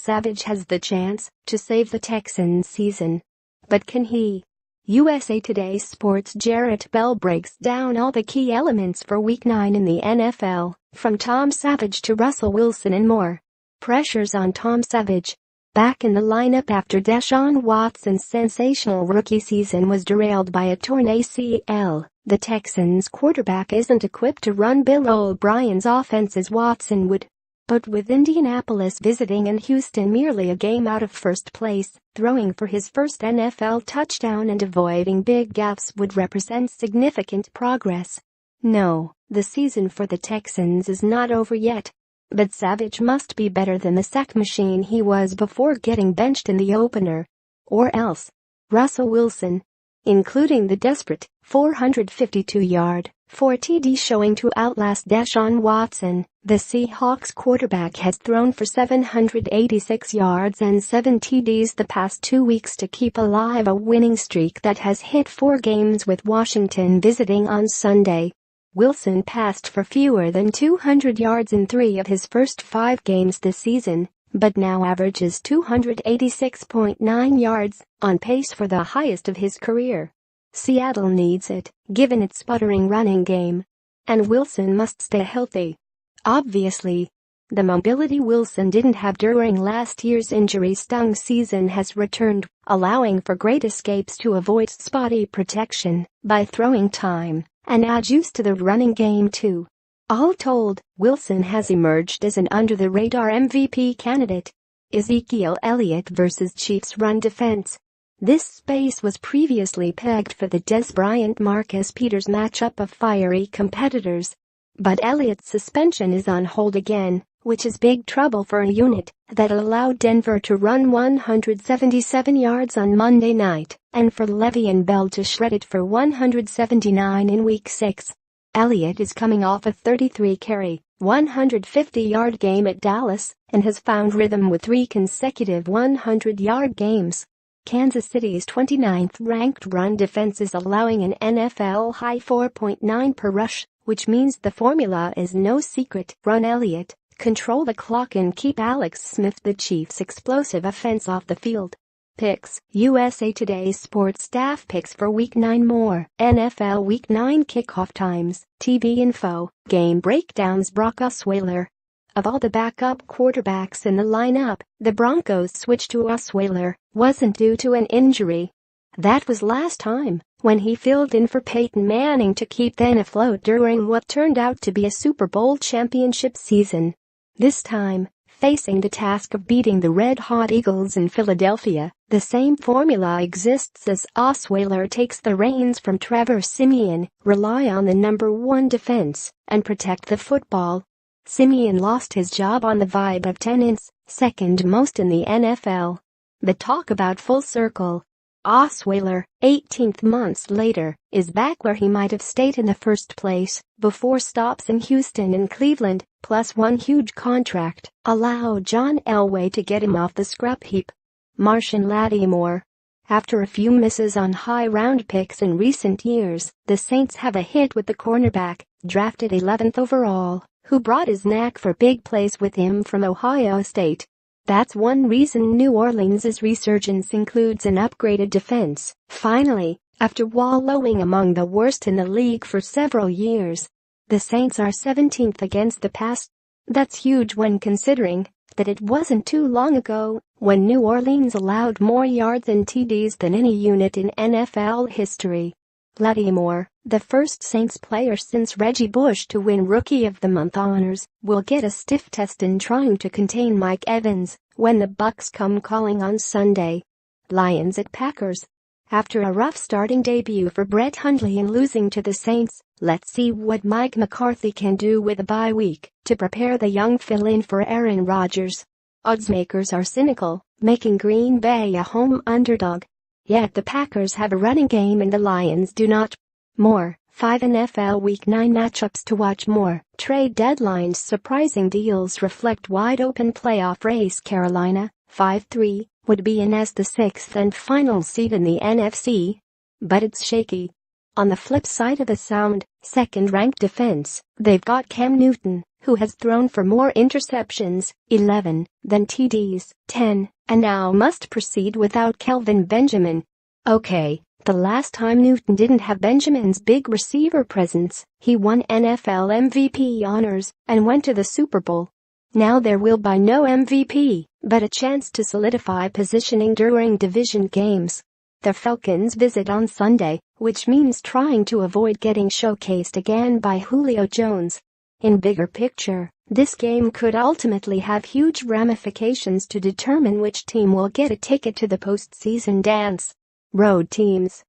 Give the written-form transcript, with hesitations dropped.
Savage has the chance to save the Texans season. But can he? USA Today Sports Jarrett Bell breaks down all the key elements for Week 9 in the NFL, from Tom Savage to Russell Wilson and more. Pressures on Tom Savage. Back in the lineup after Deshaun Watson's sensational rookie season was derailed by a torn ACL, the Texans quarterback isn't equipped to run Bill O'Brien's offense as Watson would. But with Indianapolis visiting and Houston merely a game out of first place, throwing for his first NFL touchdown and avoiding big gaffes would represent significant progress. No, the season for the Texans is not over yet. But Savage must be better than the sack machine he was before getting benched in the opener. Or else. Russell Wilson, including the desperate 452-yard, 4 TD showing to outlast Deshaun Watson, the Seahawks quarterback has thrown for 786 yards and 7 TDs the past 2 weeks to keep alive a winning streak that has hit 4 games with Washington visiting on Sunday. Wilson passed for fewer than 200 yards in 3 of his first 5 games this season, but now averages 286.9 yards, on pace for the highest of his career. Seattle needs it, given its sputtering running game. And Wilson must stay healthy. Obviously. The mobility Wilson didn't have during last year's injury-stung season has returned, allowing for great escapes to avoid spotty protection by throwing time and add juice to the running game too. All told, Wilson has emerged as an under-the-radar MVP candidate. Ezekiel Elliott vs. Chiefs run defense. This space was previously pegged for the Dez Bryant-Marcus Peters matchup of fiery competitors. But Elliott's suspension is on hold again, which is big trouble for a unit that allowed Denver to run 177 yards on Monday night and for Le'Veon Bell to shred it for 179 in Week 6. Elliott is coming off a 33-carry, 150-yard game at Dallas and has found rhythm with 3 consecutive 100-yard games. Kansas City's 29th-ranked run defense is allowing an NFL high 4.9 per rush, which means the formula is no secret. Run Elliott, control the clock and keep Alex Smith the Chiefs' explosive offense off the field. Picks. USA Today Sports staff picks for Week 9. More NFL Week 9 kickoff times, TV info, game breakdowns. Brock Osweiler. Of all the backup quarterbacks in the lineup, the Broncos switch to Osweiler wasn't due to an injury. That was last time, when he filled in for Peyton Manning to keep them afloat during what turned out to be a Super Bowl championship season. This time, facing the task of beating the red-hot Eagles in Philadelphia, the same formula exists as Osweiler takes the reins from Trevor Siemian, rely on the number 1 defense, and protect the football. Siemian lost his job on the vibe of tenants, second most in the NFL. But talk about full circle. Osweiler, 18 months later, is back where he might have stayed in the first place, before stops in Houston and Cleveland, plus 1 huge contract, allowed John Elway to get him off the scrap heap. Marshon Lattimore. After a few misses on high round picks in recent years, the Saints have a hit with the cornerback, drafted 11th overall, who brought his knack for big plays with him from Ohio State. That's one reason New Orleans' resurgence includes an upgraded defense. Finally, after wallowing among the worst in the league for several years, the Saints are 17th against the pass. That's huge when considering that it wasn't too long ago when New Orleans allowed more yards and TDs than any unit in NFL history. Lattimore, the first Saints player since Reggie Bush to win Rookie of the Month honors, will get a stiff test in trying to contain Mike Evans when the Bucs come calling on Sunday. Lions at Packers. After a rough starting debut for Brett Hundley and losing to the Saints, let's see what Mike McCarthy can do with a bye week to prepare the young fill-in for Aaron Rodgers. Oddsmakers are cynical, making Green Bay a home underdog. Yet the Packers have a running game and the Lions do not. More, 5 NFL Week 9 matchups to watch. More, trade deadlines. Surprising deals reflect wide-open playoff race. Carolina, 5-3, would be in as the 6th and final seed in the NFC. But it's shaky. On the flip side of the sound, second-ranked defense, they've got Cam Newton, who has thrown for more interceptions, 11, than TDs, 10, and now must proceed without Kelvin Benjamin. Okay, the last time Newton didn't have Benjamin's big receiver presence, he won NFL MVP honors and went to the Super Bowl. Now there will be no MVP, but a chance to solidify positioning during division games. The Falcons visit on Sunday, which means trying to avoid getting showcased again by Julio Jones. In bigger picture, this game could ultimately have huge ramifications to determine which team will get a ticket to the postseason dance. Road teams,